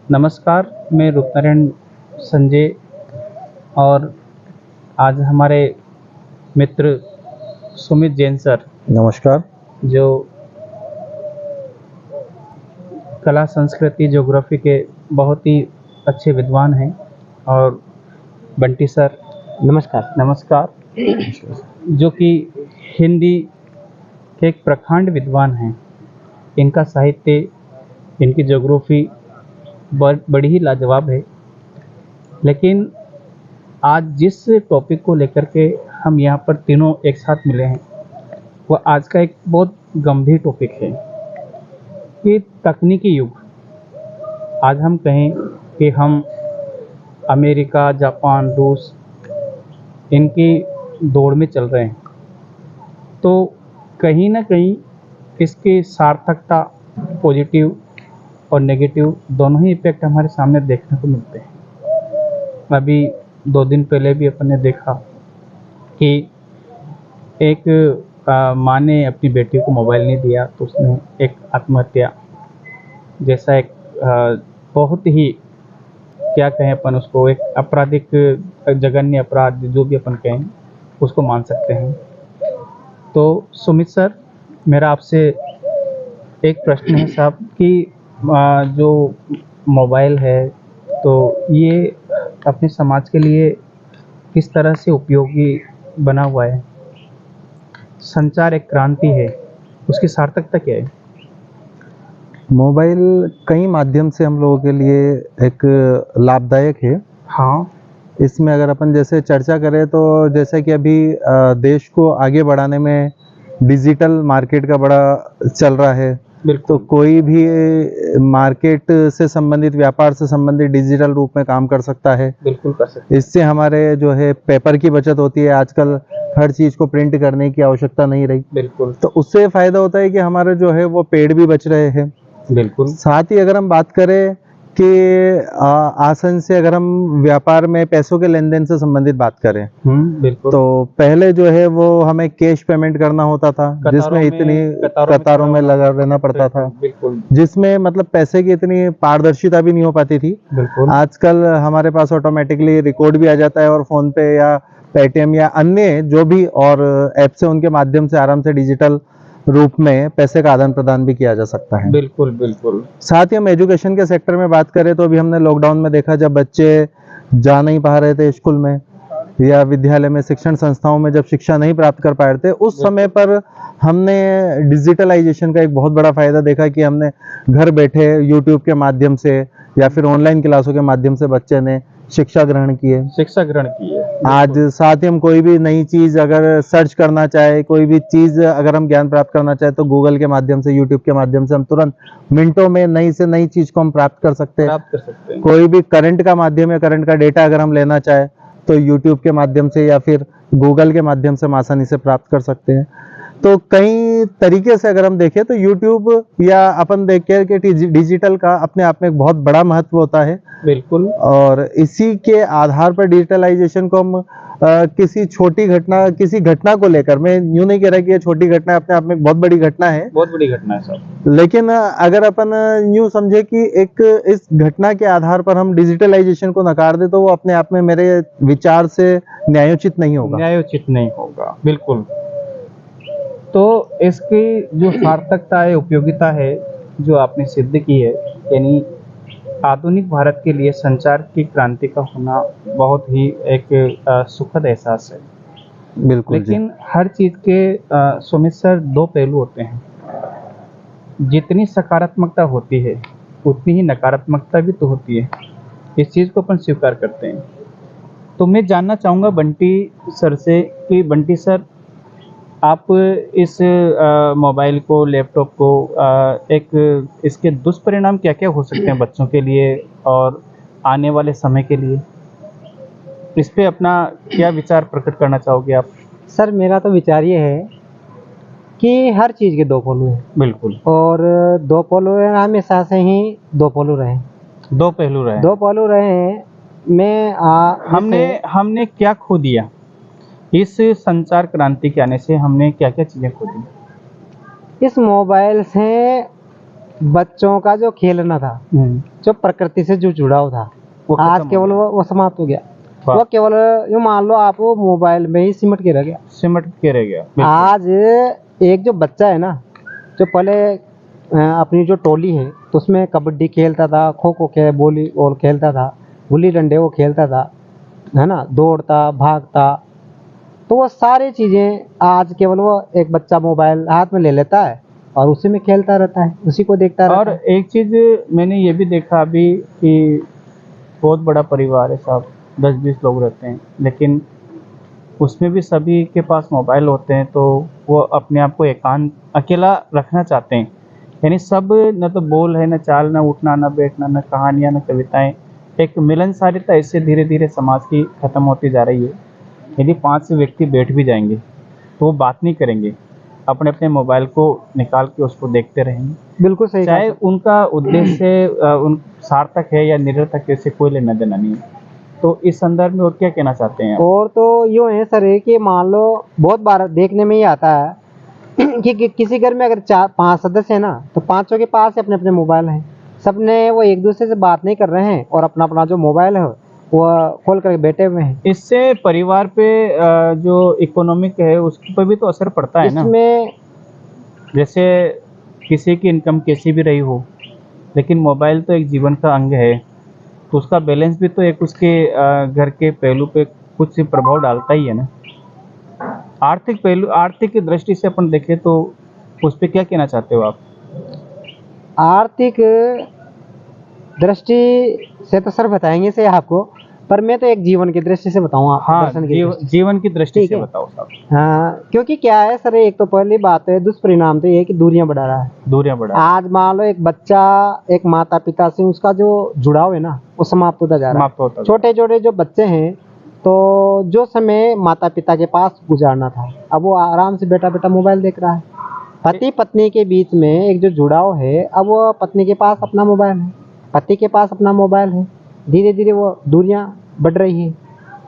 नमस्कार, मैं रूपनारायण संजय और आज हमारे मित्र सुमित जैन सर नमस्कार। जो कला संस्कृति ज्योग्राफी के बहुत ही अच्छे विद्वान हैं और बंटी सर नमस्कार जो कि हिंदी के एक प्रखंड विद्वान हैं। इनका साहित्य, इनकी ज्योग्राफी बड़ी ही लाजवाब है। लेकिन आज जिस टॉपिक को लेकर के हम यहाँ पर तीनों एक साथ मिले हैं वह आज का एक बहुत गंभीर टॉपिक है कि तकनीकी युग। आज हम कहें कि हम अमेरिका, जापान, रूस इनकी दौड़ में चल रहे हैं, तो कहीं ना कहीं इसकी सार्थकता पॉजिटिव और नेगेटिव दोनों ही इफेक्ट हमारे सामने देखने को मिलते हैं। अभी 2 दिन पहले भी अपन ने देखा कि एक माँ ने अपनी बेटी को मोबाइल नहीं दिया तो उसने एक आत्महत्या जैसा एक बहुत ही क्या कहें अपन उसको, एक आपराधिक जघन्य अपराध जो भी अपन कहें उसको मान सकते हैं। तो सुमित सर, मेरा आपसे एक प्रश्न है साहब कि जो मोबाइल है तो ये अपने समाज के लिए किस तरह से उपयोगी बना हुआ है। संचार एक क्रांति है, उसकी सार्थकता क्या है? मोबाइल कई माध्यम से हम लोगों के लिए एक लाभदायक है। हाँ, इसमें अगर अपन जैसे चर्चा करें तो जैसे कि अभी देश को आगे बढ़ाने में डिजिटल मार्केट का बड़ा चल रहा है। तो कोई भी मार्केट से संबंधित, व्यापार से संबंधित डिजिटल रूप में काम कर सकता है। बिल्कुल कर सकते हैं। इससे हमारे जो है पेपर की बचत होती है। आजकल हर चीज को प्रिंट करने की आवश्यकता नहीं रही। बिल्कुल। तो उससे फायदा होता है कि हमारे जो है वो पेड़ भी बच रहे हैं। बिल्कुल। साथ ही अगर हम बात करें कि आसन से अगर हम व्यापार में पैसों के लेन देन से संबंधित बात करें, बिल्कुल। तो पहले जो है वो हमें कैश पेमेंट करना होता था, जिसमें इतनी कतारों में लगा रहना पड़ता था, जिसमें मतलब पैसे की इतनी पारदर्शिता भी नहीं हो पाती थी। बिल्कुल। आजकल हमारे पास ऑटोमेटिकली रिकॉर्ड भी आ जाता है और फोन पे या पेटीएम या अन्य जो भी और ऐप से उनके माध्यम से आराम से डिजिटल रूप में पैसे का आदान प्रदान भी किया जा सकता है। बिल्कुल बिल्कुल। साथ ही हम एजुकेशन के सेक्टर में बात करें तो अभी हमने लॉकडाउन में देखा, जब बच्चे जा नहीं पा रहे थे स्कूल में या विद्यालय में, शिक्षण संस्थाओं में जब शिक्षा नहीं प्राप्त कर पाए थे, उस समय पर हमने डिजिटलाइजेशन का एक बहुत बड़ा फायदा देखा कि हमने घर बैठे यूट्यूब के माध्यम से या फिर ऑनलाइन क्लासों के माध्यम से बच्चे ने शिक्षा ग्रहण की है। आज साथ ही हम कोई भी नई चीज अगर सर्च करना चाहे, कोई भी चीज अगर हम ज्ञान प्राप्त करना चाहे तो गूगल के माध्यम से, यूट्यूब के माध्यम से हम तुरंत मिनटों में नई से नई चीज को हम प्राप्त कर सकते हैं। कोई भी करंट का माध्यम या करंट का डेटा अगर हम लेना चाहे तो यूट्यूब के माध्यम से या फिर गूगल के माध्यम से हम आसानी से प्राप्त कर सकते हैं। तो कई तरीके से अगर हम देखें तो यूट्यूब या अपन देखें कि डिजिटल का अपने आप में एक बहुत बड़ा महत्व होता है। बिल्कुल। और इसी के आधार पर डिजिटलाइजेशन को हम किसी घटना को लेकर, मैं यूं नहीं कह रहा कि ये छोटी घटना अपने आप में एक बहुत बड़ी घटना है, बहुत बड़ी घटना है साहब। लेकिन अगर अपन यूं समझे कि एक इस घटना के आधार पर हम डिजिटलाइजेशन को नकार दे तो वो अपने आप में मेरे विचार से न्यायोचित नहीं होगा। बिल्कुल। तो इसकी जो सार्थकता है, उपयोगिता है जो आपने सिद्ध की है, यानी आधुनिक भारत के लिए संचार की क्रांति का होना बहुत ही एक सुखद एहसास है। बिल्कुल। लेकिन हर चीज के सुमित सर 2 पहलू होते हैं। जितनी सकारात्मकता होती है उतनी ही नकारात्मकता भी तो होती है। इस चीज को अपन स्वीकार करते हैं। तो मैं जानना चाहूंगा बंटी सर से कि बंटी सर, आप इस मोबाइल को, लैपटॉप को एक इसके दुष्परिणाम क्या क्या हो सकते हैं बच्चों के लिए और आने वाले समय के लिए, इस पे अपना क्या विचार प्रकट करना चाहोगे आप? सर, मेरा तो विचार ये है कि हर चीज़ के 2 पहलू हैं। बिल्कुल। और 2 पहलू हैं, हमेशा से ही 2 पहलू रहे। 2 पहलू रहे। 2 पहलू रहे हैं। हमने क्या खो दिया इस संचार क्रांति के आने से? हमने क्या क्या चीजें खो दी? इस मोबाइल से बच्चों का जो खेलना था, जो प्रकृति से जो जुड़ाव था, आज केवल वो समाप्त हो गया। वो केवल यूँ मान लो आप वो मोबाइल में ही सिमट के रह गया। आज एक जो बच्चा है ना, जो पहले अपनी जो टोली है तो उसमें कबड्डी खेलता था, खो खो वॉलीबॉल खेलता था, गुल्ली डंडे वो खेलता था, है ना, दौड़ता भागता, तो वो सारी चीजें आज केवल वो एक बच्चा मोबाइल हाथ में ले लेता है और उसी में खेलता रहता है, उसी को देखता रहता और है। एक चीज मैंने ये भी देखा अभी कि बहुत बड़ा परिवार है साहब, 10-20 लोग रहते हैं, लेकिन उसमें भी सभी के पास मोबाइल होते हैं, तो वो अपने आप को एकांत अकेला रखना चाहते हैं। यानी सब न तो बोल है, न चाल, न उठना, न बैठना, न कहानियाँ, न कविताएं। एक मिलनसारिता इससे धीरे धीरे समाज की खत्म होती जा रही है। यदि 5 व्यक्ति बैठ भी जाएंगे तो वो बात नहीं करेंगे, अपने अपने मोबाइल को निकाल के उसको देखते रहेंगे। बिल्कुल सही कहा चाहे सर। उनका उद्देश्य उन सार्थक है या निरर्थक है, इससे कोई लेना देना नहीं है। तो इस संदर्भ में और क्या कहना चाहते हैं आप? और तो यूँ है सर है कि मान लो बहुत बार देखने में ही आता है कि किसी घर में अगर 4-5 सदस्य है ना, तो पांचों के पास अपने अपने मोबाइल हैं, सबने वो एक दूसरे से बात नहीं कर रहे हैं और अपना अपना जो मोबाइल है वो खोल कर बैठे हुए हैं। इससे परिवार पे जो इकोनॉमिक है उस पर भी तो असर पड़ता है ना। इसमें जैसे किसी की इनकम कैसी भी रही हो, लेकिन मोबाइल तो एक जीवन का अंग है, तो उसका बैलेंस भी तो एक उसके घर के पहलू पे कुछ प्रभाव डालता ही है ना। आर्थिक पहलू, आर्थिक की दृष्टि से अपन देखें तो उस पर क्या कहना चाहते हो आप? आर्थिक दृष्टि से तो सर बताएंगे से आपको, पर मैं तो एक जीवन की दृष्टि से बताऊँ आपको। हाँ, दर्शन की दृष्टि। जीवन की दृष्टि ठीक से है। बताओ साहब। हाँ, क्योंकि क्या है सर, एक तो पहली बात है, दुष्परिणाम तो ये है कि दूरियां बढ़ा रहा है। दूरियां बढ़ा, आज मान लो एक बच्चा एक माता पिता से उसका जो जुड़ाव है ना, वो समाप्त होता जा रहा समाप्त होता है। जा रहा छोटे छोटे जो बच्चे हैं, तो जो समय माता पिता के पास गुजारना था, अब वो आराम से बेटा बेटा मोबाइल देख रहा है। पति पत्नी के बीच में एक जो जुड़ाव है, अब वो पत्नी के पास अपना मोबाइल है, पति के पास अपना मोबाइल है, धीरे धीरे वो दूरियां बढ़ रही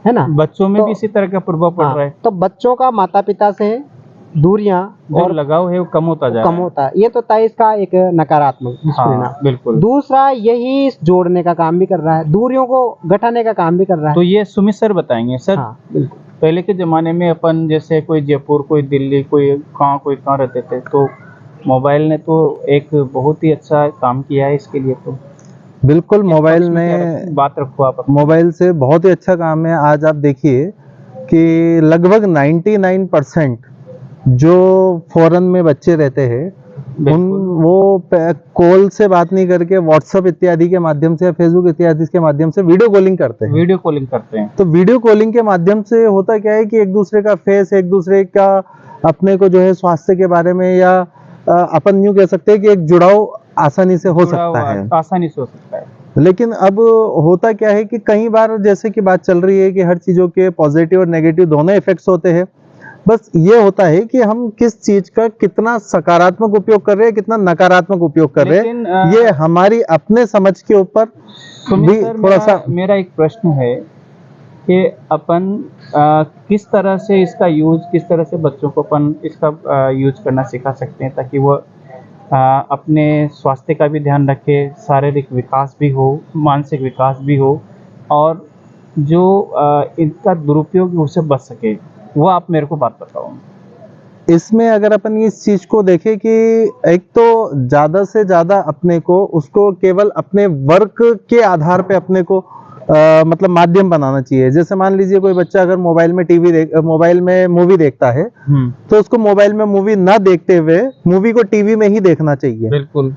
है ना। बच्चों में तो भी इसी तरह का प्रभाव पड़ रहा है। तो बच्चों का माता पिता से दूरियां जो और लगाव है वो कम होता जा रहा कम है। होता है, ये तो तय इसका एक नकारात्मक दुष्परिणाम। हाँ, बिल्कुल। दूसरा यही जोड़ने का काम भी कर रहा है, दूरियों को घटाने का काम भी कर रहा है। तो ये सुमित सर बताएंगे सर। हाँ बिल्कुल। पहले के ज़माने में अपन जैसे कोई जयपुर, कोई दिल्ली, कोई कहाँ रहते थे, तो मोबाइल ने तो एक बहुत ही अच्छा काम किया है इसके लिए। तो बिल्कुल, इस मोबाइल पक्ष में क्या ने बात रखो आप अपनी। मोबाइल से बहुत ही अच्छा काम है। आज आप देखिए कि लगभग 99% जो फॉरेन में बच्चे रहते हैं, वो कॉल से बात नहीं करके व्हाट्सएप इत्यादि के माध्यम से या फेसबुक इत्यादि के माध्यम से वीडियो कॉलिंग करते हैं। वीडियो कॉलिंग करते हैं। तो वीडियो कॉलिंग के माध्यम से होता क्या है कि एक दूसरे का फेस, एक दूसरे का अपने को जो है स्वास्थ्य के बारे में, या अपन यूं कह सकते हैं कि एक जुड़ाव आसानी से हो सकता है। आसानी से हो सकता है। लेकिन अब होता क्या है कि कई बार जैसे कि बात चल रही है कि हर चीजों के पॉजिटिव और नेगेटिव दोनों इफेक्ट्स होते हैं। बस ये होता है कि हम किस चीज का कितना सकारात्मक उपयोग कर रहे हैं, कितना नकारात्मक उपयोग कर रहे हैं, ये हमारी अपने समझ के ऊपर भी थोड़ा सा। मेरा एक प्रश्न है कि अपन किस तरह से इसका यूज, किस तरह से बच्चों को अपन इसका यूज करना सिखा सकते हैं, ताकि वो अपने स्वास्थ्य का भी ध्यान रखे, शारीरिक विकास भी हो, मानसिक विकास भी हो, और जो इनका दुरुपयोग है उससे बच सके। वो आप मेरे को बात बताओ। इसमें अगर अपन इस चीज को देखें कि एक तो ज्यादा से ज्यादा अपने को उसको केवल अपने वर्क के आधार पे अपने को मतलब माध्यम बनाना चाहिए। जैसे मान लीजिए कोई बच्चा अगर मोबाइल में मूवी देखता है, तो उसको मोबाइल में मूवी ना देखते हुए मूवी को टीवी में ही देखना चाहिए। बिल्कुल।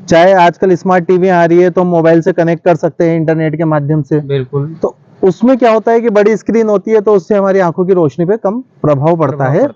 चाहे आजकल स्मार्ट टीवी आ रही है तो मोबाइल से कनेक्ट कर सकते हैं इंटरनेट के माध्यम से। बिल्कुल। तो उसमें क्या होता है कि बड़ी स्क्रीन होती है, तो उससे हमारी आंखों की रोशनी पे कम प्रभाव पड़ता है।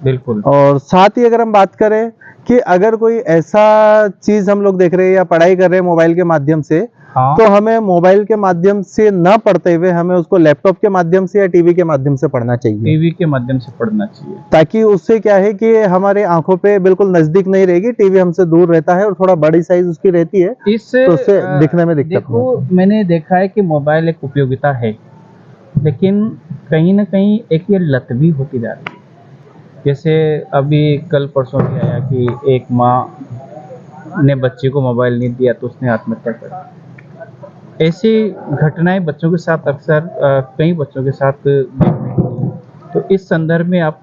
बिल्कुल। और साथ ही अगर हम बात करें कि अगर कोई ऐसा चीज हम लोग देख रहे हैं या पढ़ाई कर रहे हैं मोबाइल के माध्यम से, हाँ, तो हमें मोबाइल के माध्यम से न पढ़ते हुए हमें उसको लैपटॉप के माध्यम से या टीवी के माध्यम से पढ़ना चाहिए। टीवी के माध्यम से पढ़ना चाहिए, ताकि उससे क्या है कि हमारे आंखों पे बिल्कुल नजदीक नहीं रहेगी, टीवी हमसे दूर रहता है और थोड़ा बड़ी साइज उसकी रहती है, तो उससे दिखने में दिक्कत नहीं होती। देखो, मैंने देखा है कि मोबाइल एक उपयोगिता है, लेकिन कहीं ना कहीं एक ये लत भी होती जा रही है। जैसे अभी कल परसों में आया कि एक माँ ने बच्चे को मोबाइल नहीं दिया तो उसने आत्महत्या कर दी। ऐसी घटनाएं बच्चों के साथ अक्सर कई बच्चों के साथ देखने को मिली। तो इस संदर्भ में आप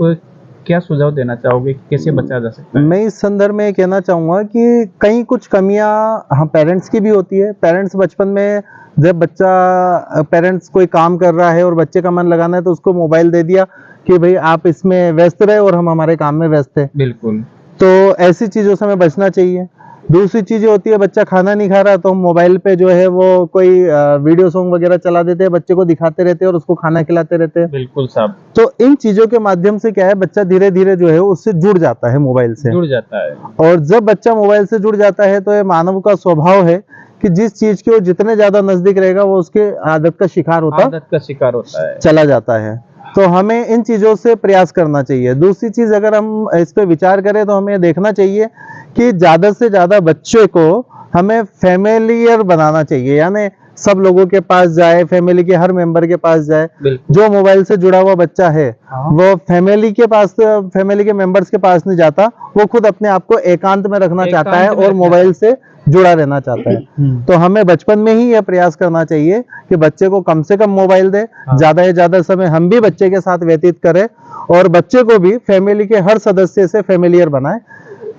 क्या सुझाव देना चाहोगे कि कैसे बचा जा सकता है? मैं इस संदर्भ में कहना चाहूँगा कि कई कुछ कमियां हम पेरेंट्स की भी होती है। पेरेंट्स बचपन में जब पेरेंट्स कोई काम कर रहा है और बच्चे का मन लगाना है तो उसको मोबाइल दे दिया कि भाई आप इसमें व्यस्त रहे और हम हमारे काम में व्यस्त है। बिल्कुल। तो ऐसी चीज़ों से हमें बचना चाहिए। दूसरी चीज़ होती है बच्चा खाना नहीं खा रहा तो हम मोबाइल पे जो है वो कोई वीडियो सॉन्ग वगैरह चला देते हैं, बच्चे को दिखाते रहते हैं और उसको खाना खिलाते रहते हैं। बिल्कुल साहब। तो इन चीज़ों के माध्यम से क्या है, बच्चा धीरे धीरे जो है उससे जुड़ जाता है, मोबाइल से जुड़ जाता है। और जब बच्चा मोबाइल से जुड़ जाता है तो ये मानव का स्वभाव है कि जिस चीज के वो जितने ज्यादा नजदीक रहेगा वो उसके आदत का शिकार होता है, चला जाता है। तो हमें इन चीजों से प्रयास करना चाहिए। दूसरी चीज अगर हम इस पे विचार करें तो हमें देखना चाहिए कि ज्यादा से ज्यादा बच्चे को हमें फैमिलियर बनाना चाहिए, यानी सब लोगों के पास जाए, फैमिली के हर मेंबर के पास जाए। जो मोबाइल से जुड़ा हुआ बच्चा है वो फैमिली के मेंबर्स के पास नहीं जाता, वो खुद अपने आप को एकांत में रखना चाहता है और मोबाइल से जुड़ा रहना चाहता है। तो हमें बचपन में ही यह प्रयास करना चाहिए कि बच्चे को कम से कम मोबाइल दे, ज्यादा से ज्यादा समय हम भी बच्चे के साथ व्यतीत करें और बच्चे को भी फैमिली के हर सदस्य से फैमिलियर बनाए,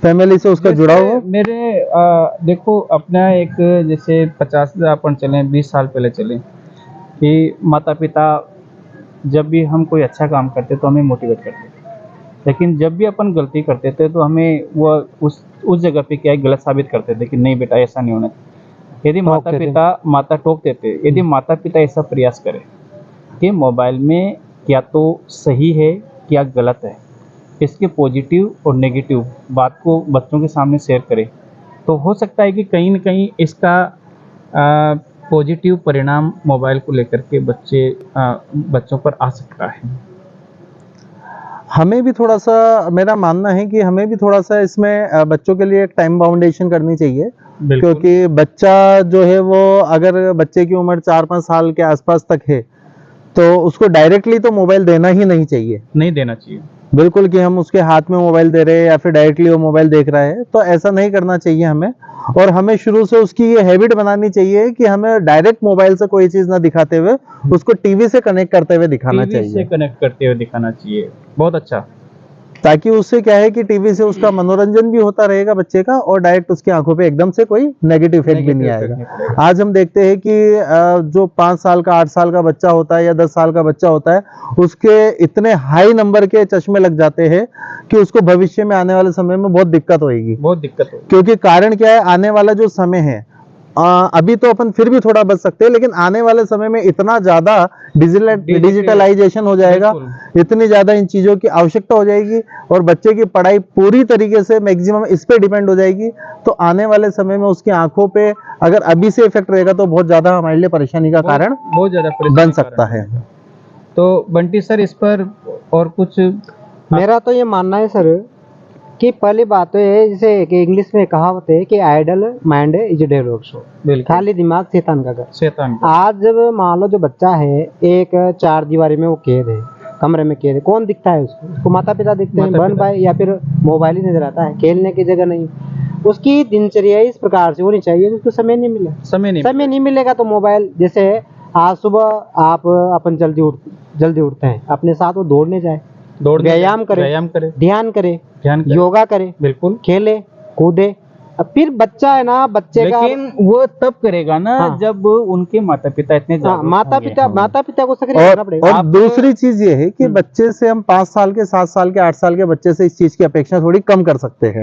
फैमिली से उसका जुड़ाव हो। मेरे देखो अपना एक जैसे 50 अपन चले 20 साल पहले चले कि माता पिता जब भी हम कोई अच्छा काम करते तो हमें मोटिवेट करते, लेकिन जब भी अपन गलती करते थे तो हमें वो उस जगह पे क्या है गलत साबित करते थे कि नहीं बेटा ऐसा नहीं होना चाहिए। यदि माता टोक देते, यदि माता पिता ऐसा प्रयास करें कि मोबाइल में क्या तो सही है क्या गलत है, इसके पॉजिटिव और नेगेटिव बात को बच्चों के सामने शेयर करें, तो हो सकता है कि कहीं न कहीं इसका पॉजिटिव परिणाम मोबाइल को लेकर के बच्चों पर आ सकता है। हमें भी थोड़ा सा, मेरा मानना है कि हमें भी थोड़ा सा इसमें बच्चों के लिए टाइम बाउंडेशन करनी चाहिए, क्योंकि बच्चा जो है वो अगर बच्चे की उम्र 4-5 साल के आसपास तक है तो उसको डायरेक्टली तो मोबाइल देना ही नहीं चाहिए, नहीं देना चाहिए बिल्कुल, कि हम उसके हाथ में मोबाइल दे रहे हैं या फिर डायरेक्टली वो मोबाइल देख रहा है, तो ऐसा नहीं करना चाहिए हमें। और हमें शुरू से उसकी ये हैबिट बनानी चाहिए कि हमें डायरेक्ट मोबाइल से कोई चीज ना दिखाते हुए उसको टीवी से कनेक्ट करते हुए दिखाना चाहिए। बहुत अच्छा, ताकि उससे क्या है कि टीवी से उसका मनोरंजन भी होता रहेगा बच्चे का और डायरेक्ट उसकी आंखों पे एकदम से कोई नेगेटिव इफेक्ट भी नहीं आएगा। आज हम देखते हैं कि जो 5 साल का 8 साल का बच्चा होता है या 10 साल का बच्चा होता है, उसके इतने हाई नंबर के चश्मे लग जाते हैं कि उसको भविष्य में आने वाले समय में बहुत दिक्कत होगी। क्योंकि कारण क्या है, आने वाला जो समय है, अभी तो अपन फिर भी थोड़ा बच सकते हैं, लेकिन आने वाले समय में इतना ज्यादा डिजिटलाइजेशन हो जाएगा, इतनी ज्यादा इन चीजों की आवश्यकता हो जाएगी और बच्चे की पढ़ाई पूरी तरीके से मैक्सिमम इस पे डिपेंड हो जाएगी। तो आने वाले समय में उसकी आंखों पे अगर अभी से इफेक्ट रहेगा तो बहुत ज्यादा हमारे लिए परेशानी का कारण बन सकता है। तो बंटी सर इस पर और कुछ? मेरा तो ये मानना है सर कि पहली बात तो है, जैसे कि इंग्लिश में कहावत है कि idle mind is devil show, खाली दिमाग शैतान का घर। आज जब मान लो जो बच्चा है एक 4 दीवारी में वो कैद है, कमरे में कैद है, कौन दिखता है उसको माता पिता दिखते हैं, बहन भाई, या फिर मोबाइल ही नजर आता है, खेलने की जगह नहीं। उसकी दिनचर्या इस प्रकार से होनी चाहिए, उसको समय नहीं मिलेगा तो मोबाइल, जैसे आज सुबह अपन जल्दी उठते हैं, अपने साथ वो दौड़ने जाए, व्यायाम करे, ध्यान करे, योगा करे, बिल्कुल खेले कूदे। अब फिर बच्चा है ना, बच्चे का लेकिन वो तब करेगा ना जब उनके माता पिता इतने माता पिता को सक्रिय करना पड़ेगा। और दूसरी चीज ये है कि बच्चे से हम 5 साल के 7 साल के 8 साल के बच्चे से इस चीज की अपेक्षा थोड़ी कम कर सकते हैं।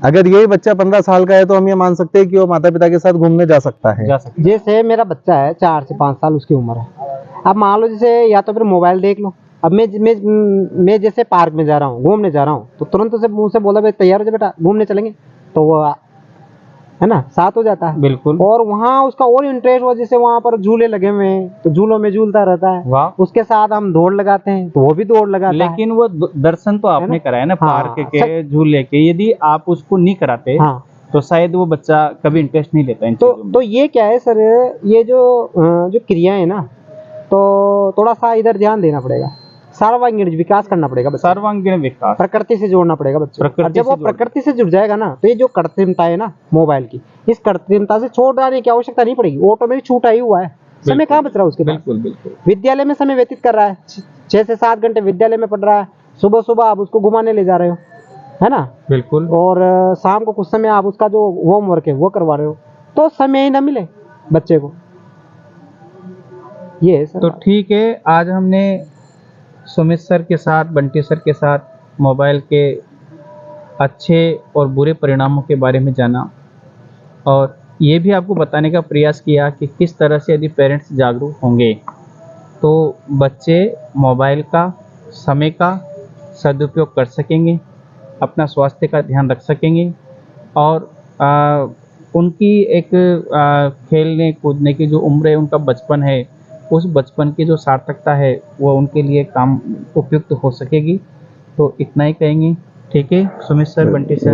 अगर यही बच्चा 15 साल का है तो हम ये मान सकते हैं कि वो माता पिता के साथ घूमने जा सकता है। जैसे मेरा बच्चा है 4 से 5 साल उसकी उम्र है, अब मान लो जैसे या तो फिर मोबाइल देख लो, अब मैं जैसे पार्क में जा रहा हूँ, घूमने जा रहा हूँ, तो तुरंत उसे मुंह से बोला भाई तैयार हो जा बेटा घूमने चलेंगे, तो वो है ना साथ हो जाता है, बिल्कुल। और वहाँ उसका और इंटरेस्ट हो, जैसे वहाँ पर झूले लगे हुए हैं तो झूलों में झूलता रहता है, उसके साथ हम दौड़ लगाते हैं तो वो भी दौड़ लगाता है। लेकिन वो दर्शन तो आपने कराया ना पार्क के झूले के, यदि आप उसको नहीं कराते तो शायद वो बच्चा कभी इंटरेस्ट नहीं लेता इन चीजों में। तो ये क्या है सर, ये जो क्रिया है ना, तो थोड़ा सा इधर ध्यान देना पड़ेगा। सर्वांगीण विकास करना पड़ेगा बच्चे, सर्वांगीण विकास, प्रकृति से जोड़ना पड़ेगा बच्चे को। और प्रकृति जब से वो जोड़ना। प्रकृति से जुड़ जाएगा ना, तो ये जो कृत्रिमता है ना मोबाइल की, इस कृत्रिमता से छोड़ने की आवश्यकता नहीं पड़ेगी, ऑटोमेटिक छूटा ही हुआ है, समय कहाँ बच रहा है उसके पास। बिल्कुल बिल्कुल। विद्यालय में समय व्यतीत कर रहा है, 6 से 7 घंटे विद्यालय में पढ़ रहा है, सुबह सुबह आप उसको घुमाने ले जा रहे हो, है ना, बिल्कुल। और शाम को कुछ समय आप उसका जो होमवर्क है वो करवा रहे हो, तो समय ही ना मिले बच्चे को। ये है सर। तो ठीक है, आज हमने सुमित सर के साथ, बंटी सर के साथ मोबाइल के अच्छे और बुरे परिणामों के बारे में जाना, और ये भी आपको बताने का प्रयास किया कि किस तरह से यदि पेरेंट्स जागरूक होंगे तो बच्चे मोबाइल का, समय का सदुपयोग कर सकेंगे, अपना स्वास्थ्य का ध्यान रख सकेंगे, और उनकी एक खेलने कूदने की जो उम्र है, उनका बचपन है, उस बचपन की जो सार्थकता है वो उनके लिए काम उपयुक्त हो सकेगी। तो इतना ही कहेंगे। ठीक है सुमित सर, बंटी सर।